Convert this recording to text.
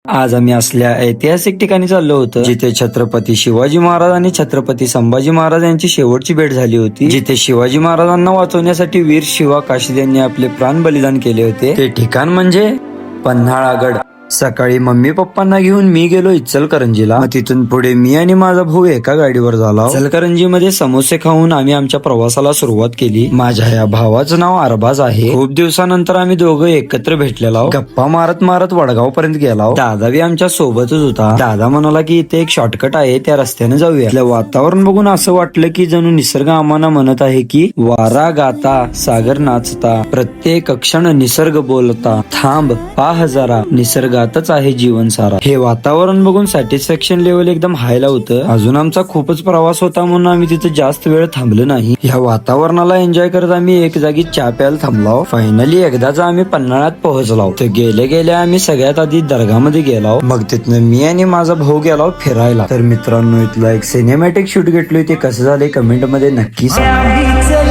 आज आम्ही असल्या ऐतिहासिक ठिकाणी चाललो होतो जिथे छत्रपती शिवाजी महाराज आणि छत्रपती संभाजी महाराज यांची शेवटची भेट झाली होती. जिथे शिवाजी महाराजांना वाचवण्यासाठी वीर शिवा काशीद यांनी आपले प्राण बलिदान केले होते. ते ठिकाण म्हणजे पन्हाळागड. सकाळी मम्मी पप्पांना घेऊन मी गेलो इचलकरंजीला. मग तिथून पुढे मी आणि माझा भाऊ एका गाडीवर झालो. इचलकरंजी मध्ये समोसे खाऊन आम्ही आमच्या प्रवासाला सुरुवात केली. माझ्या या भावाचं नाव अरबाज आहे. खूप दिवसानंतर आम्ही दोघं एकत्र भेटलेलो. गप्पा मारत मारत वडगाव पर्यंत गेलो. दादा बी आमच्या सोबतच होता. दादा म्हणाला की इथे एक शॉर्टकट आहे, त्या रस्त्याने जाऊया. इथलं वातावरण बघून असं वाटलं की जणू निसर्ग आम्हाला म्हणत आहे की वारा गाता सागर नाचता, प्रत्येक क्षण निसर्ग बोलता, थांब पाह जरा निसर्गातच आहे जीवन सारा. हे वातावरण बघून सॅटिस्फॅक्शन लेवल एकदम हायला होतं. अजून आमचा खूपच प्रवास होता म्हणून आम्ही तिथे जास्त वेळ थांबलो नाही. ह्या वातावरणाला एन्जॉय करत आम्ही एक जागी चहा प्यायला थांबलो. फायनली एकदाच आम्ही पन्हाळ्यात पोहोचलो. तर गेले गेले आम्ही सगळ्यात आधी दर्गामध्ये गेलो. मग तिथनं मी आणि माझा भाऊ गेलो फिरायला. तर मित्रांनो, इथलं एक सिनेमॅटिक शूट घेतलोय, ते कसं झालंय कमेंट मध्ये नक्की सांगा.